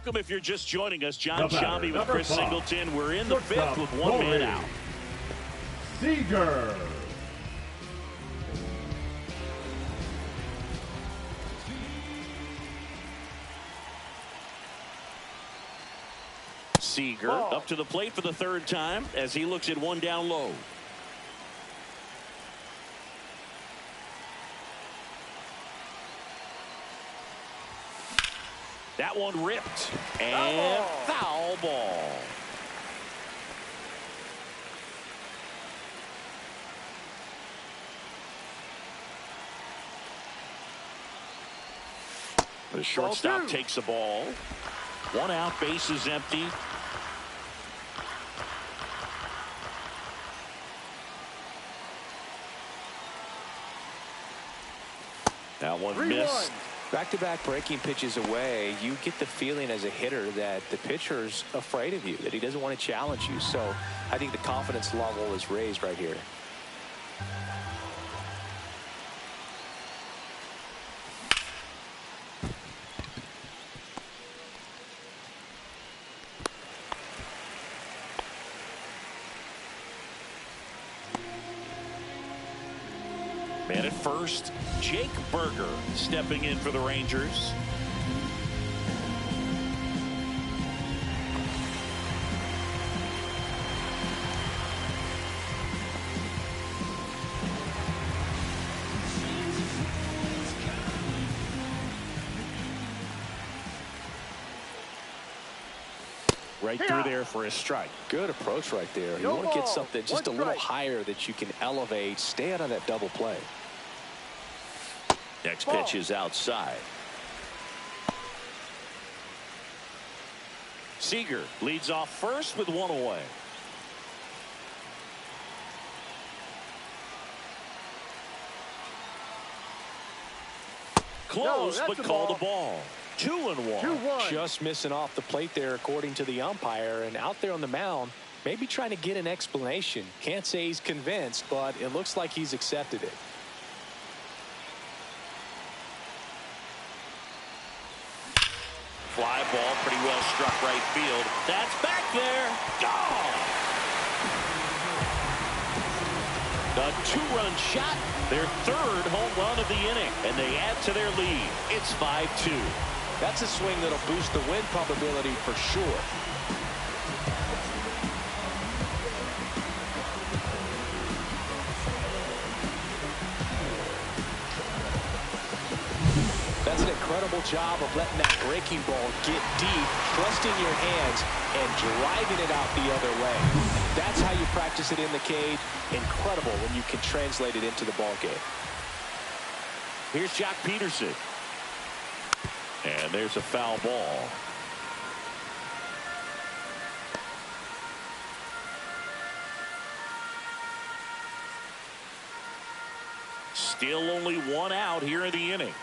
Welcome if you're just joining us. John Shambi with Chris Singleton. We're in the fifth with one man out. Seager. Seager up to the plate for the third time as he looks at one down low. That one ripped and foul ball. The shortstop takes the ball. One out, base is empty. That one missed. Back-to-back breaking pitches away, you get the feeling as a hitter that the pitcher's afraid of you, that he doesn't want to challenge you. So I think the confidence level is raised right here. Man at first, Jake Berger stepping in for the Rangers. Right through there for a strike. Good approach right there. You want to get something just a little higher that you can elevate. Stay out of that double play. Next pitch is outside. Seager leads off first with one away. Close, but called a ball. 2-1. Just missing off the plate there, according to the umpire. And out there on the mound, maybe trying to get an explanation. Can't say he's convinced, but it looks like he's accepted it. Fly ball, pretty well struck right field. That's back there. Gone. A two-run shot, their third home run of the inning, and they add to their lead. It's 5-2. That's a swing that'll boost the win probability for sure. That's an incredible job of letting that breaking ball get deep, trusting your hands, and driving it out the other way. That's how you practice it in the cage. Incredible when you can translate it into the ball game. Here's Jock Peterson. And there's a foul ball. Still only one out here in the inning.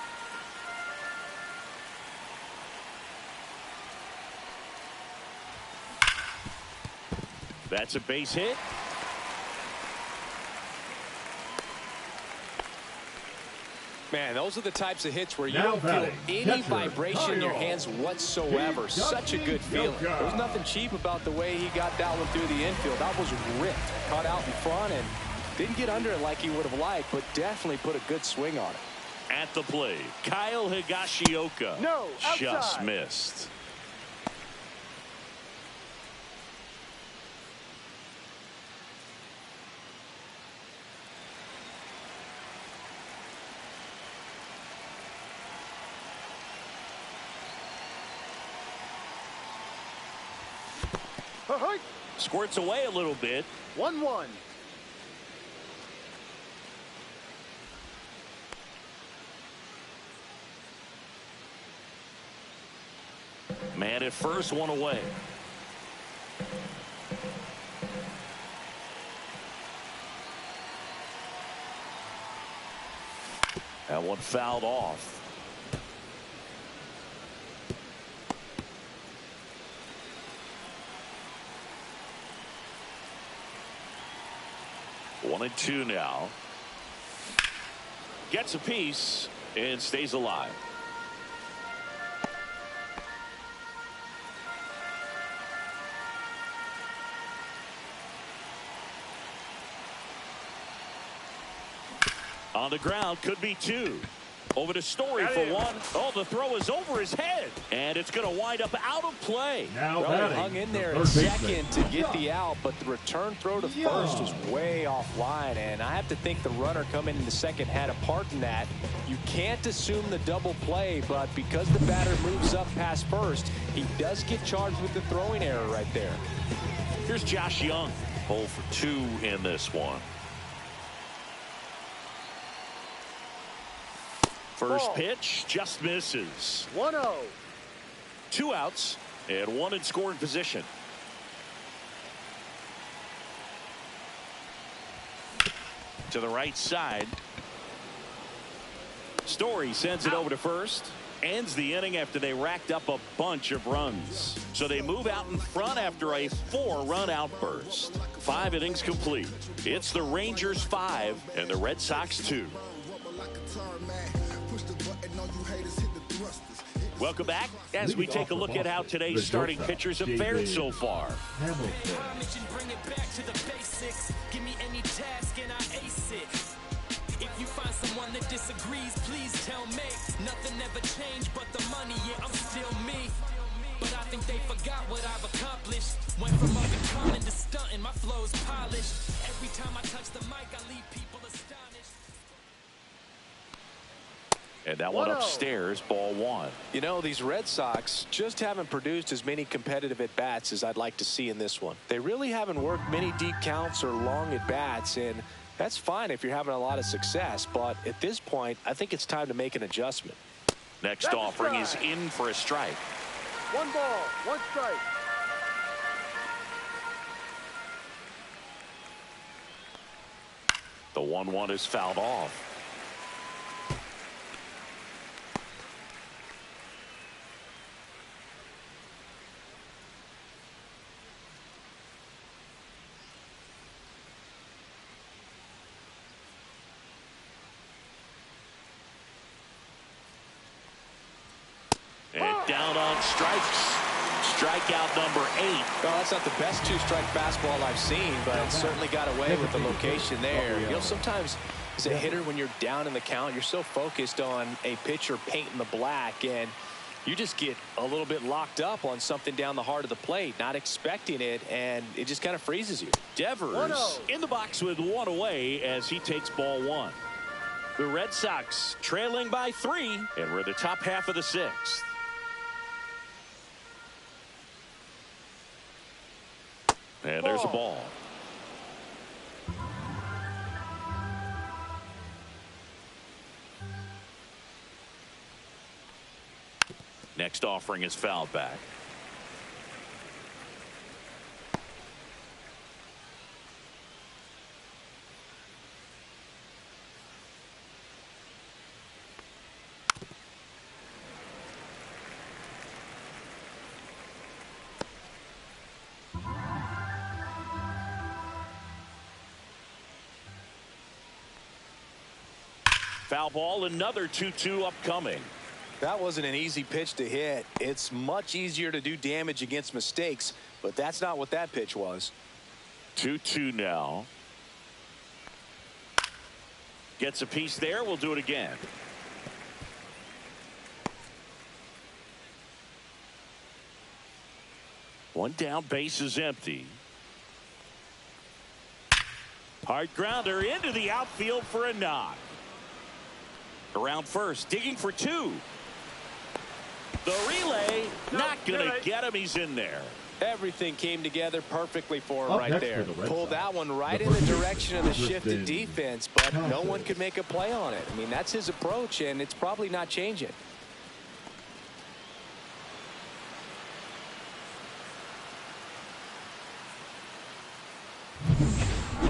That's a base hit. Man, those are the types of hits where you don't feel any vibration in your hands whatsoever. Such a good feeling. There's nothing cheap about the way he got that one through the infield. That was ripped. Caught out in front and didn't get under it like he would have liked, but definitely put a good swing on it. At the plate, Kyle Higashioka. Just missed. Squirts away a little bit. 1-1. Man at first, one away. That one fouled off. One and two now. Gets a piece and stays alive. On the ground, could be 2. Over to Story for 1. Oh, the throw is over his head. And it's going to wind up out of play. Now well, he hung in there in second to get the out, but the return throw to first was way offline. And I have to think the runner coming in the second had a part in that. You can't assume the double play, but because the batter moves up past first, he does get charged with the throwing error right there. Here's Josh Young. 0 for 2 in this one. First pitch just misses. 1-0. 2 outs and 1 in scoring position. To the right side. Story sends it over to first. Ends the inning after they racked up a bunch of runs. So they move out in front after a 4-run outburst. 5 innings complete. It's the Rangers 5 and the Red Sox 2. Welcome back as we take a look at how today's starting pitchers have fared so far. Bring it back to the basics. Give me any task and I ace it. If you find someone that disagrees, please tell me. Nothing ever changed but the money, yeah, I'm still me. But I think they forgot what I've accomplished. Went from up and coming to stunting, my flow's polished. Every time I touch the mic, I leave people astonished. And that one upstairs, ball 1. You know, these Red Sox just haven't produced as many competitive at-bats as I'd like to see in this one. They really haven't worked many deep counts or long at-bats, and that's fine if you're having a lot of success. But at this point, I think it's time to make an adjustment. Next offering is in for a strike. 1 ball, 1 strike. The 1-1 is fouled off. And down on strikes. Strikeout number 8. Well, that's not the best 2-strike fastball I've seen, but it certainly got away with the location there. You know, sometimes as a hitter, when you're down in the count, you're so focused on a pitcher painting the black, and you just get a little bit locked up on something down the heart of the plate, not expecting it, and it just kind of freezes you. Devers in the box with 1 away as he takes ball 1. The Red Sox trailing by 3, and we're in the top half of the 6th. And there's a ball. Next offering is fouled back. Foul ball, another 2-2 upcoming. That wasn't an easy pitch to hit. It's much easier to do damage against mistakes, but that's not what that pitch was. 2-2 now. Gets a piece there. We'll do it again. One down, base is empty. Hard grounder into the outfield for a knock. Around first, digging for 2. The relay, not going to get him. He's in there. Everything came together perfectly for him right there. Pulled that one right in the direction of the shifted defense, but no one could make a play on it. I mean, that's his approach, and it's probably not changing.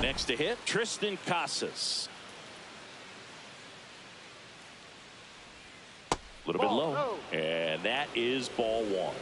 Next to hit, Tristan Casas. A little bit low, and that is ball 1.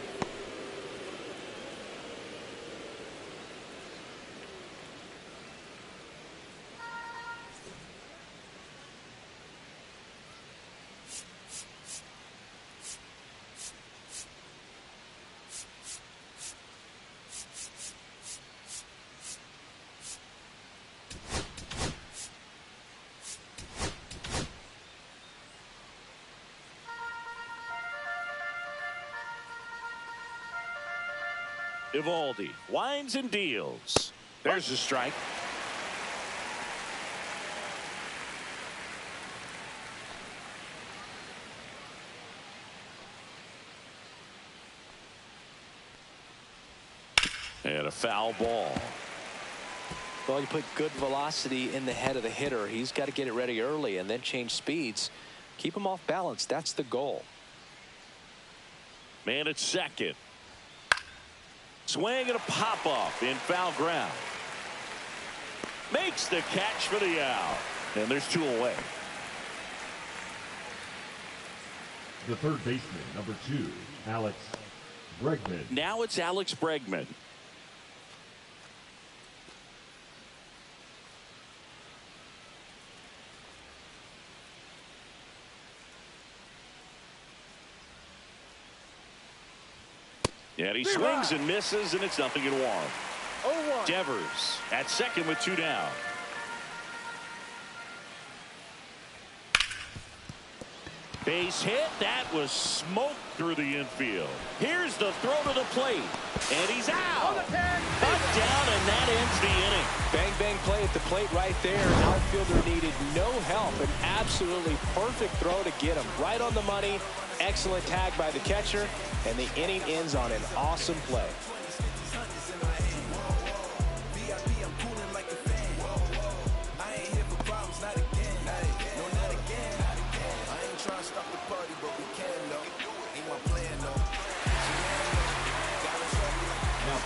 Evaldi winds and deals. There's a strike. And a foul ball. Well, you put good velocity in the head of the hitter. He's got to get it ready early and then change speeds. Keep him off balance. That's the goal. Man at second. Swing and a pop-off in foul ground. Makes the catch for the out. And there's 2 away. The third baseman, number 2, Alex Bregman. Now it's Alex Bregman. And he swings and misses, and it's 0-1. 0-1. Devers at second with 2 down. Base hit. That was smoked through the infield. Here's the throw to the plate. And he's out. Up, down, and that ends the inning. Bang, bang play at the plate right there. Outfielder needed no help. An absolutely perfect throw to get him. Right on the money. Excellent tag by the catcher. And the inning ends on an awesome play.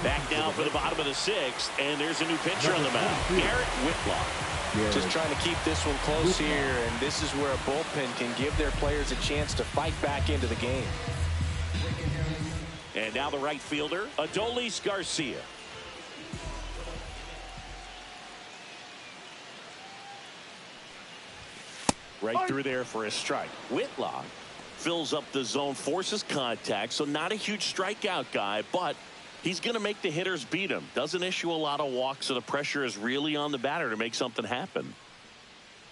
Back down for the bottom of the 6th, and there's a new pitcher on the mound, Garrett Whitlock. Just trying to keep this one close here, and this is where a bullpen can give their players a chance to fight back into the game. And now the right fielder, Adolis Garcia. Right through there for a strike. Whitlock fills up the zone, forces contact, so not a huge strikeout guy, but he's going to make the hitters beat him. Doesn't issue a lot of walks, so the pressure is really on the batter to make something happen.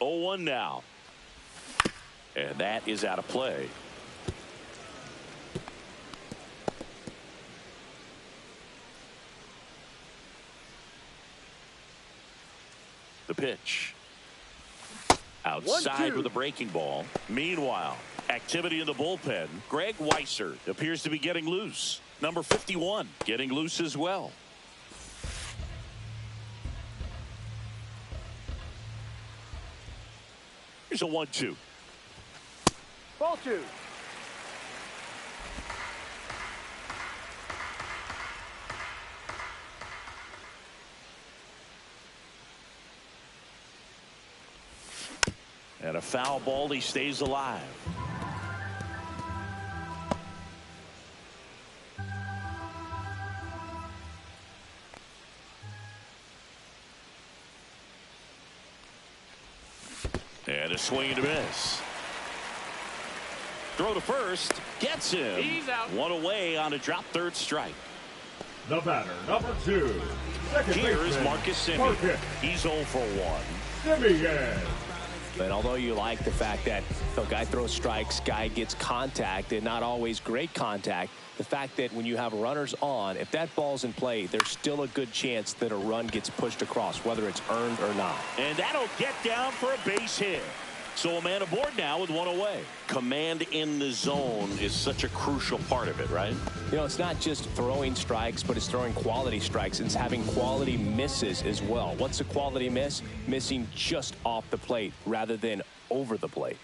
0-1 now. And that is out of play. The pitch. Outside with a breaking ball. Meanwhile, activity in the bullpen. Greg Weiser appears to be getting loose. Number 51 getting loose as well. Here's a 1-2. Ball 2. And a foul ball. He stays alive. And a swing and a miss. Throw to first. Gets him. He's out. 1 away on a drop third strike. The batter, number 2, second Here is baseman, Marcus Semien. He's 0 for 1. Semien. And although you like the fact that the guy throws strikes, guy gets contact, and not always great contact, the fact that when you have runners on, if that ball's in play, there's still a good chance that a run gets pushed across, whether it's earned or not. And that'll get down for a base hit. So a man aboard now with 1 away. Command in the zone is such a crucial part of it, right? You know, it's not just throwing strikes, but it's throwing quality strikes. It's having quality misses as well. What's a quality miss? Missing just off the plate rather than over the plate.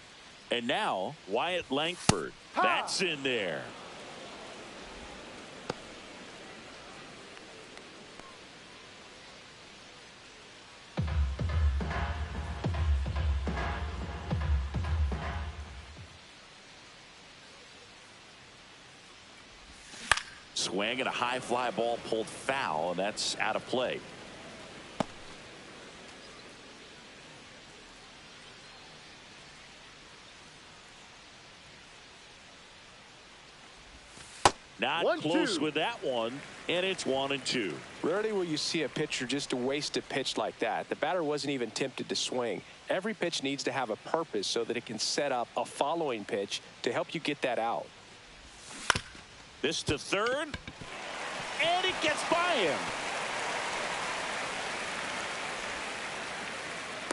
And now Wyatt Langford. That's in there. Swing and a high fly ball pulled foul, and that's out of play. Not close with that one, and it's 1-2. Rarely will you see a pitcher just waste a pitch like that. The batter wasn't even tempted to swing. Every pitch needs to have a purpose so that it can set up a following pitch to help you get that out. This to third. and it gets by him.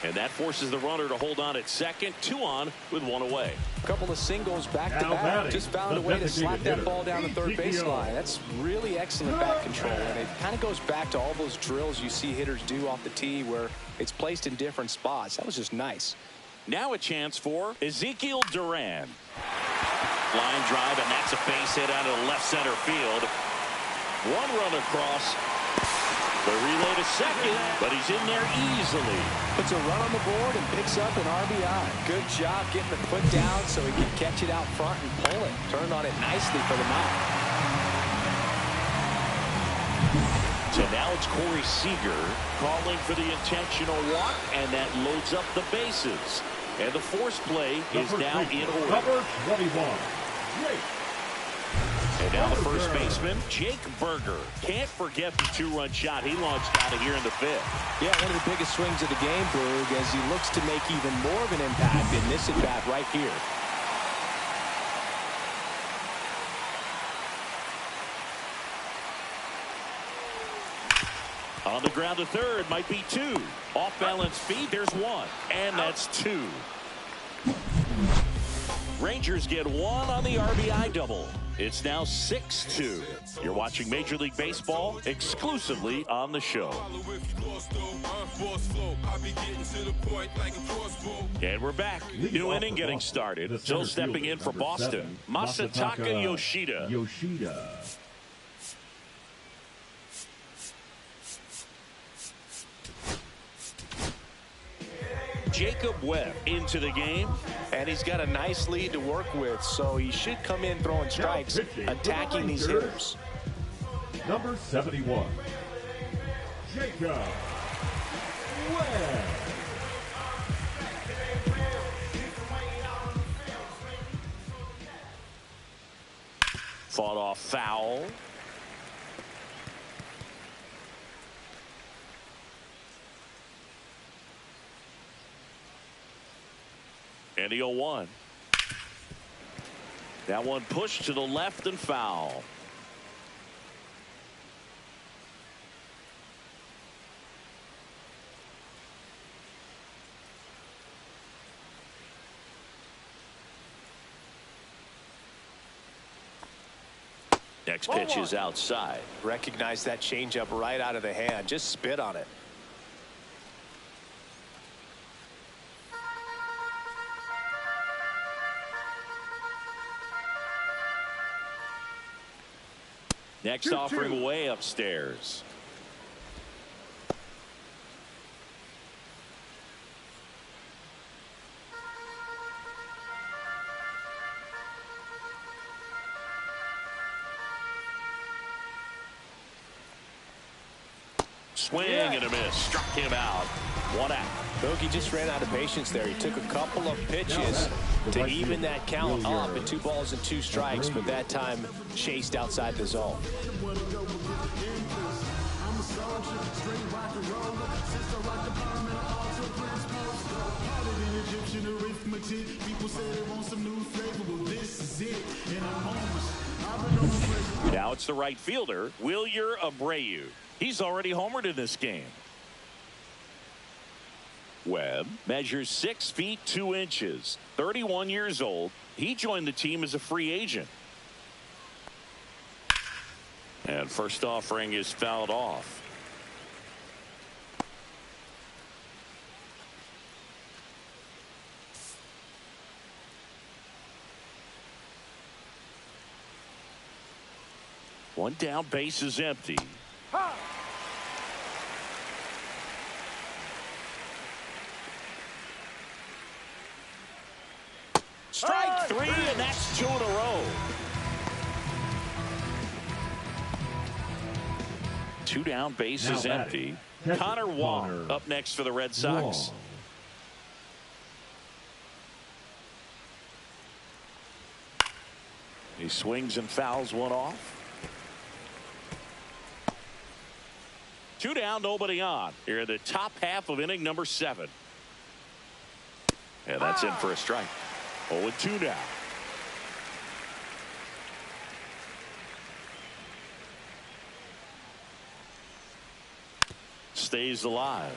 And that forces the runner to hold on at second. 2 on with 1 away. A couple of singles back-to-back. Just found a way to slap that ball down the third baseline. That's really excellent bat control. And it kind of goes back to all those drills you see hitters do off the tee where it's placed in different spots. That was just nice. Now a chance for Ezekiel Duran. Line drive, and that's a base hit out of the left center field. 1 run across. The relay to second, but he's in there easily. Puts a run on the board and picks up an RBI. Good job getting the foot down so he can catch it out front and pull it. Turned on it nicely for the mound. So now it's Corey Seager calling for the intentional walk, and that loads up the bases. And the force play is now in order. Number 21, Jake. And now the first baseman, Jake Berger. Can't forget the 2-run shot he launched out of here in the 5th. Yeah, one of the biggest swings of the game, Berg, as he looks to make even more of an impact in this at-bat right here. On the ground to third, might be 2. Off balance feet, there's 1. And that's 2. Rangers get 1 on the RBI double. It's now 6-2. You're watching Major League Baseball exclusively on the show. And we're back. New inning getting started. Still stepping in for Boston, Masataka Yoshida. Jacob Webb into the game. And he's got a nice lead to work with, so he should come in throwing strikes, attacking these hitters. Number 71, Jacob Webb. Fought off foul. And the 0-1. That one pushed to the left and foul. Next pitch is outside. Recognize that changeup right out of the hand. Just spit on it. Next offering way upstairs. Swing and a miss. Struck him out. 1 out. Bogey just ran out of patience there. He took a couple of pitches to even that count up at 2 balls and 2 strikes, but that time chased outside the zone. Now it's the right fielder, Wilyer Abreu. He's already homered in this game. Webb measures 6 feet 2 inches, 31 years old. He joined the team as a free agent. And first offering is fouled off. One down, base is empty. Strike 3, and that's 2 in a row. 2 down, base is empty. Connor Wong up next for the Red Sox. He swings and fouls one off. 2 down, nobody on. Here in the top half of inning number 7. And that's in for a strike. 0-2 now. stays alive.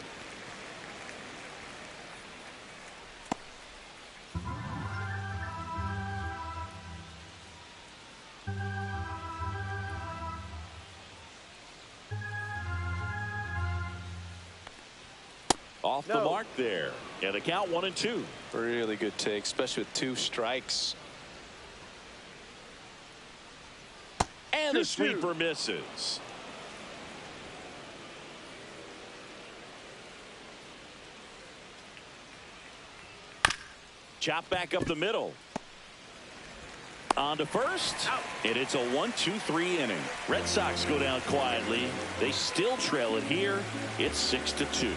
Off the mark there. And a count 1-2. Really good take, especially with 2 strikes. And the sweeper misses. Chop back up the middle. On to first. Out. And it's a 1-2-3 inning. Red Sox go down quietly. They still trail it here. It's 6-2.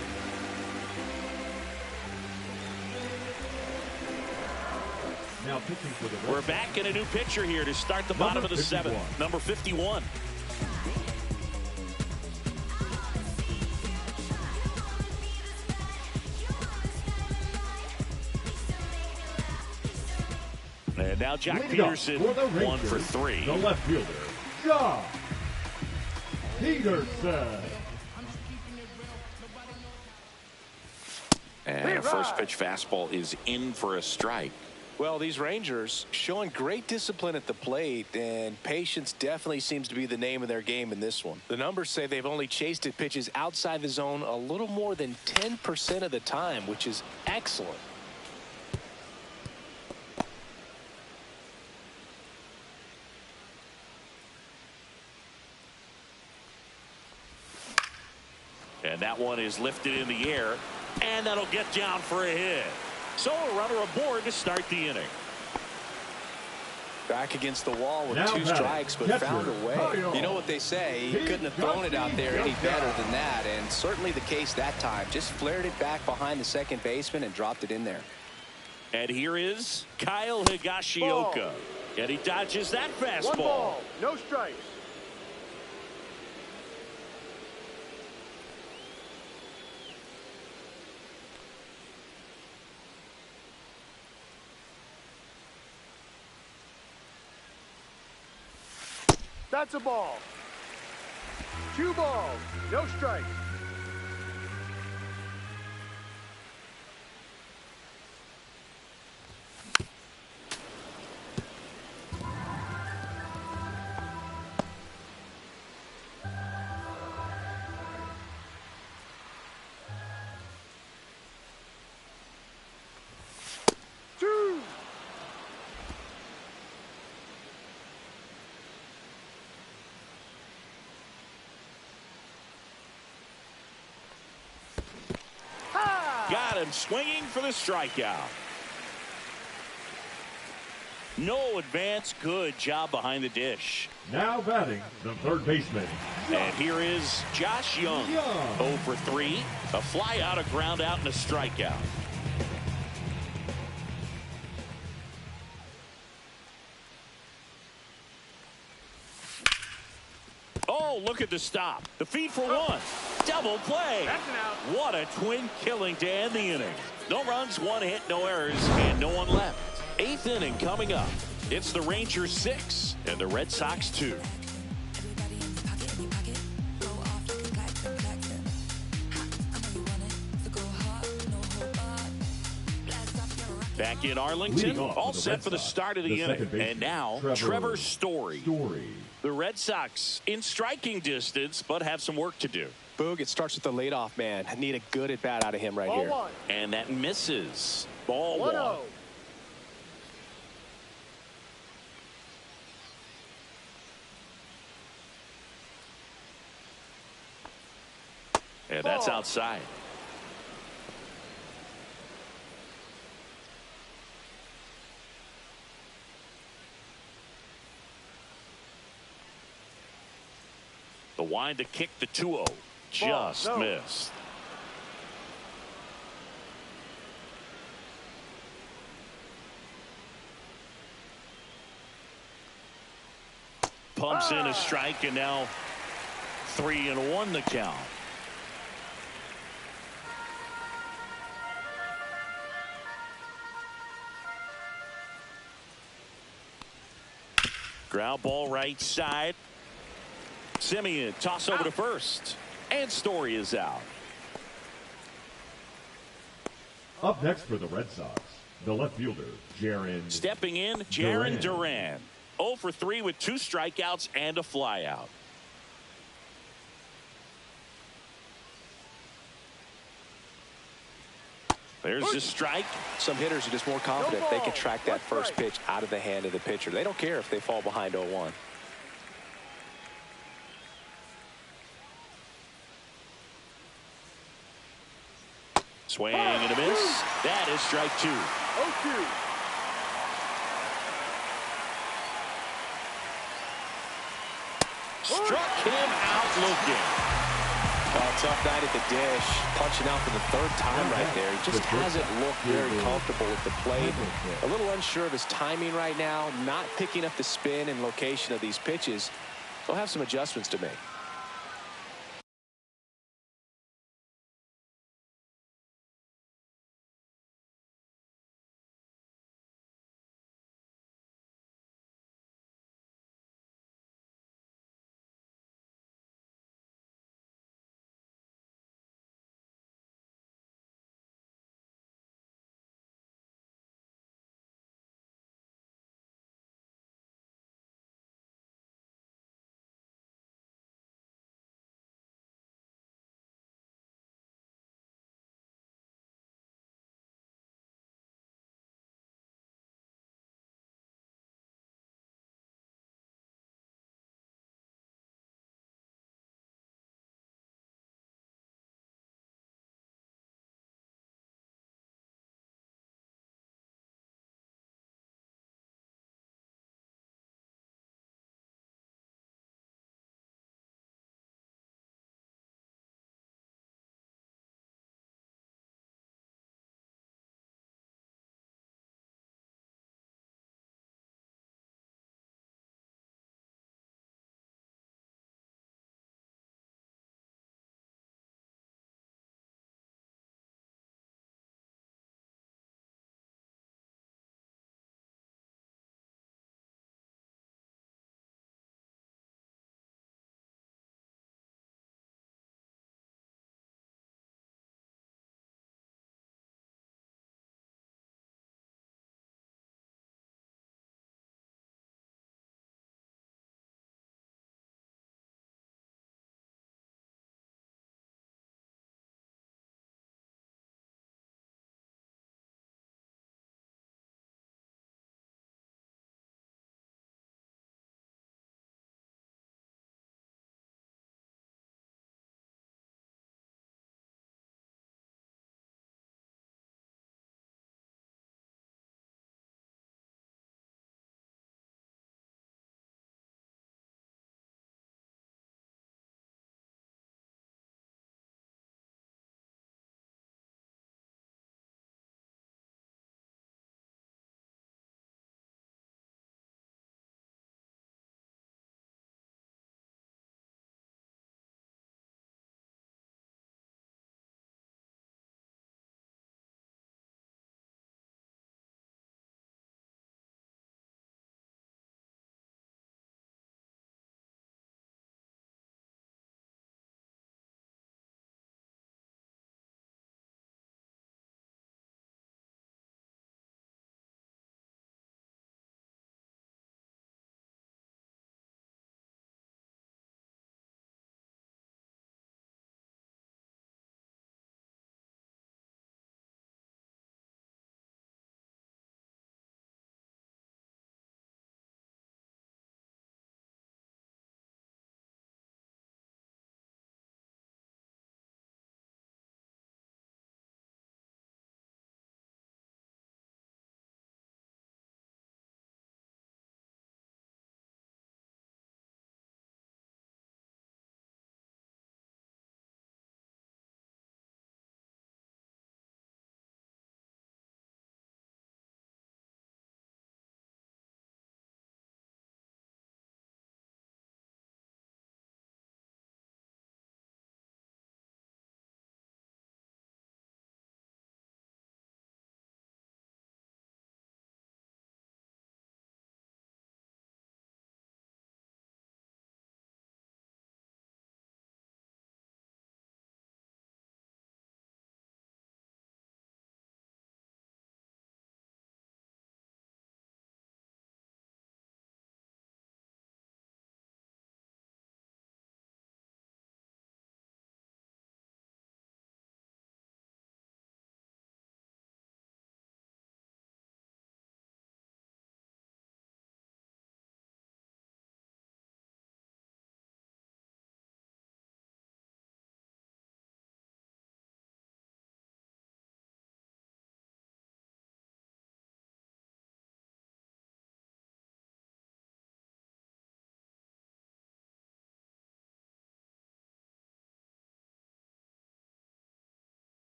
Now pitching for the We're back in a new pitcher here to start the bottom of the 7th. Number 51. And now Jack Peterson, 1 for 3. The left fielder, Josh Peterson. And a first pitch fastball is in for a strike. Well, these Rangers showing great discipline at the plate, and patience definitely seems to be the name of their game in this one. The numbers say they've only chased at pitches outside the zone a little more than 10% of the time, which is excellent. And that one is lifted in the air, and that'll get down for a hit. So a runner aboard to start the inning. Back against the wall with 2 strikes, but found a way. You know what they say, he couldn't have thrown it out there any better than that, and certainly the case that time. Just flared it back behind the second baseman and dropped it in there. And here is Kyle Higashioka. And he dodges that fastball. 1 ball, no strikes. That's a ball. 2 balls, no strikes. Got him swinging for the strikeout. No advance. Good job behind the dish. Now batting the third baseman. And here is Josh Young. 0 for 3. A fly out, a ground out, and a strikeout. Oh, look at the stop. The feed for 1. Double play. That's an out. What a twin killing to end the inning. No runs, 1 hit, no errors, and no one left. 8th inning coming up. It's the Rangers 6 and the Red Sox 2. Back in Arlington, all set for the start of the inning. And now, Trevor Story. The Red Sox in striking distance, but have some work to do. Boog, it starts with the leadoff man. I need a good at-bat out of him right here. 1. And that misses. Ball 1. 1-0. And that's outside. The wind to kick the 2-0. Just missed. Pumps in a strike, and now 3-1 the count. Ground ball right side. Simeon toss over to first, and Story is out. Up next for the Red Sox, the left fielder, Jaron. Stepping in, Jaron Duran. 0 for 3 with 2 strikeouts and a flyout. There's the strike. Some hitters are just more confident they can track that first pitch out of the hand of the pitcher. They don't care if they fall behind 0-1. Swing and a miss. That is strike 2. 0-2. Struck him out looking. Tough night at the dish. Punching out for the 3rd time right there. He just hasn't looked very comfortable at the plate. A little unsure of his timing right now. Not picking up the spin and location of these pitches. He'll have some adjustments to make.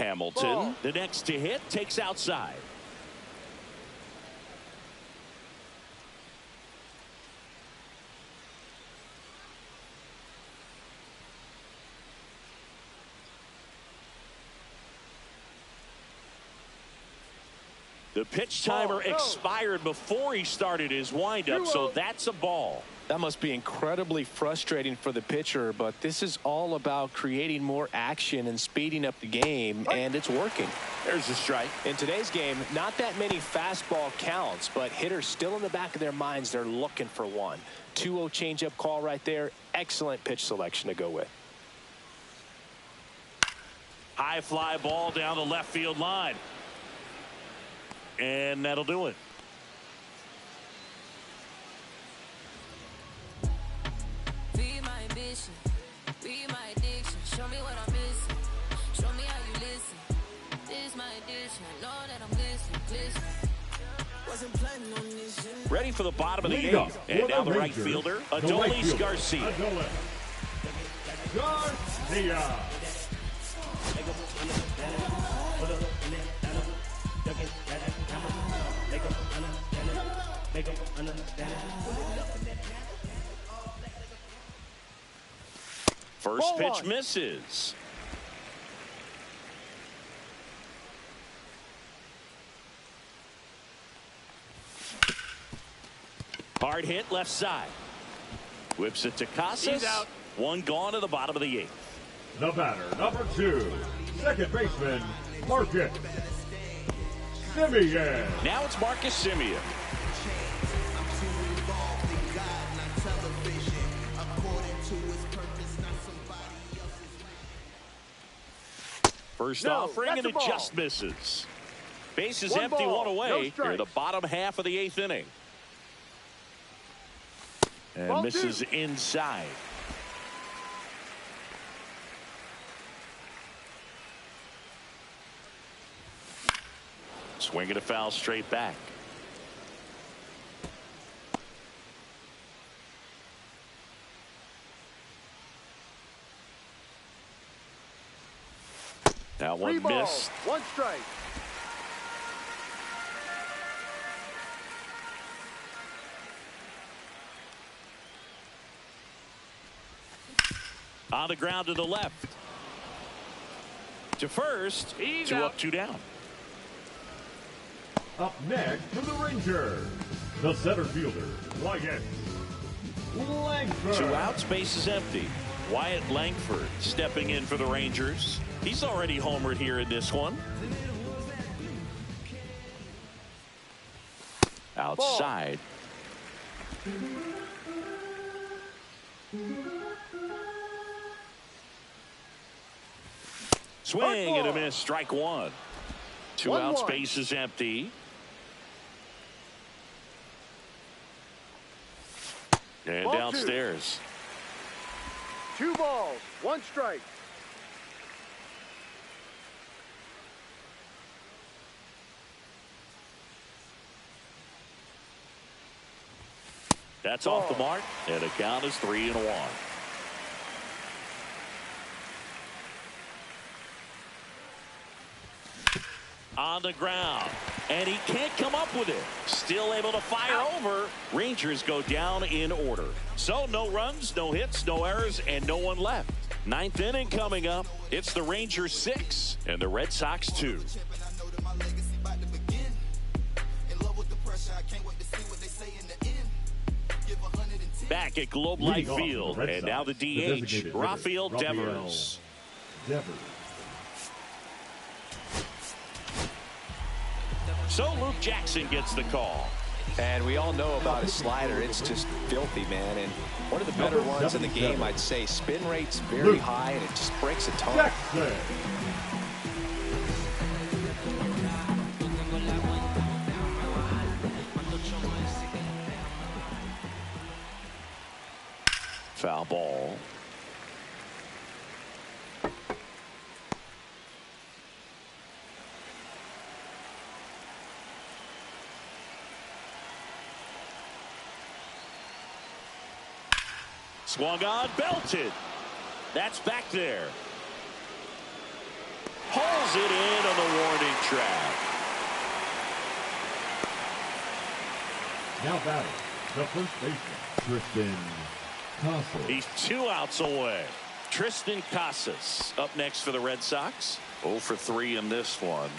Hamilton, Ball. the next to hit, takes outside. The pitch timer expired before he started his windup, so that's a ball. That must be incredibly frustrating for the pitcher, but this is all about creating more action and speeding up the game, and it's working. There's a strike. In today's game, not that many fastball counts, but hitters still in the back of their minds, they're looking for one. 2-0 changeup call right there. Excellent pitch selection to go with. High fly ball down the left field line. And that'll do it. Be my ambition, be my addiction. Show me what I'm missing. Show me how you listen. This is my addiction. I know that I'm listening. Wasn't planning on this. Ready for the bottom of the eighth. And now the right fielder, Adolis Garcia. Garcia. First pitch misses. Hard hit left side. Whips it to Casas. He's out. One gone to the bottom of the eighth. The batter, number 2, second baseman, Marcus Semien. Now it's Marcus Semien. First offering, and it just misses. Base is empty, one away. Here, the bottom half of the eighth inning. And misses inside. Swinging a foul straight back. That one missed. One strike. On the ground to the left. To first. Two up, two down. Up next for the Rangers, the center fielder, Wyatt Langford. 2 outs, base is empty. Wyatt Langford stepping in for the Rangers. He's already homered here in this one. Outside. Swing and a miss, strike one. 2 outs, base is empty. And Ball downstairs. 2 balls, 1 strike. That's off the mark, and the count is 3-1. On the ground, and he can't come up with it. Still able to fire over. Rangers go down in order. So no runs, no hits, no errors, and no one left. 9th inning coming up. It's the Rangers 6 and the Red Sox 2. Back at Globe Life Field, and now the DH, Rafael Devers. So Luke Jackson gets the call. And we all know about his slider. It's just filthy, man. And one of the better ones in the game, I'd say. Spin rate's very high, and it just breaks a ton. Jackson. Foul ball. Swung on, belted. That's back there. Pulls it in on the warning track. Now batting, the first baseman, Tristan Casas. He's 2 outs away. Tristan Casas up next for the Red Sox. 0 for 3 in this one.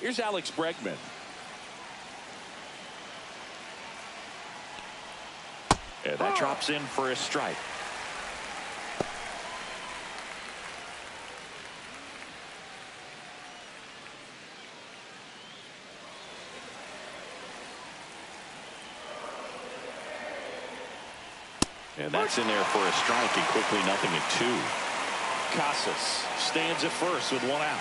Here's Alex Bregman. And that drops in for a strike. And that's in there for a strike, and quickly 0-2. Casas stands at first with 1 out.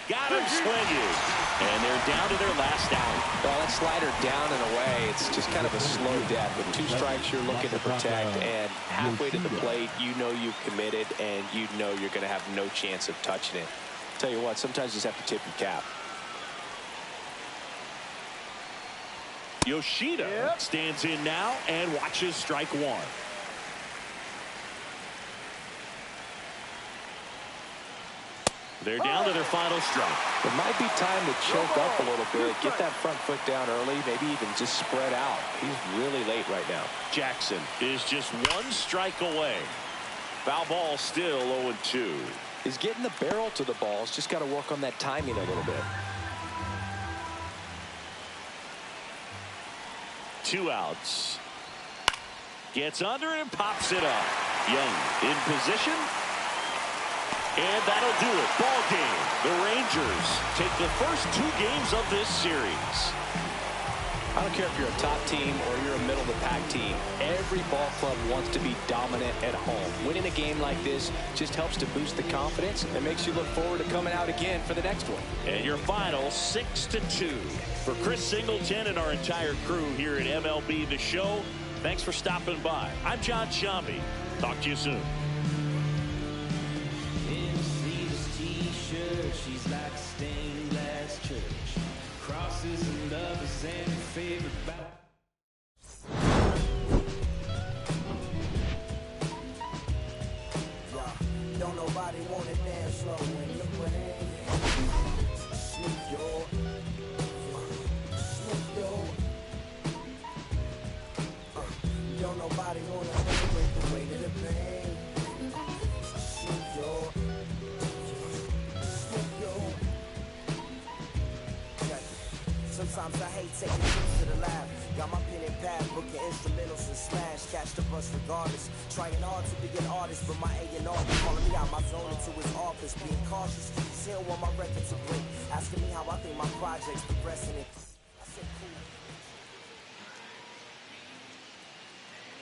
Got him swinging. And they're down to their last out. Well, that slider down and away, it's just kind of a slow death. With 2 strikes you're looking to protect, and halfway to the plate, you know you've committed, and you know you're going to have no chance of touching it. Tell you what, sometimes you just have to tip your cap. Yoshida stands in now and watches strike 1. They're down to their final strike. It might be time to choke up a little bit, get that front foot down early, maybe even just spread out. He's really late right now. Jackson is just 1 strike away. Foul ball still 0-2. He's getting the barrel to the balls, just got to work on that timing a little bit. 2 outs. Gets under and pops it up. Young in position. And that'll do it. Ball game. The Rangers take the first 2 games of this series. I don't care if you're a top team or you're a middle-of-the-pack team. Every ball club wants to be dominant at home. Winning a game like this just helps to boost the confidence and makes you look forward to coming out again for the next one. And your final 6-2. For Chris Singleton and our entire crew here at MLB The Show, thanks for stopping by. I'm John Shambi. Talk to you soon. She's like a stained glass church. Crosses and lovers and her favorite bout. Don't nobody want to dance slow when you play. Snoop yo. Snoop yo. Don't nobody want to dance with the weight of the pain. Snoop yo. Sometimes I hate taking trips to the lab. Got my pen and pad, booking instrumentals and smash. Catch the bus regardless. Trying hard to be an artist, but my A&R calling me out my zone into his office. Being cautious, still want my record to break. Asking me how I think my project's progressing.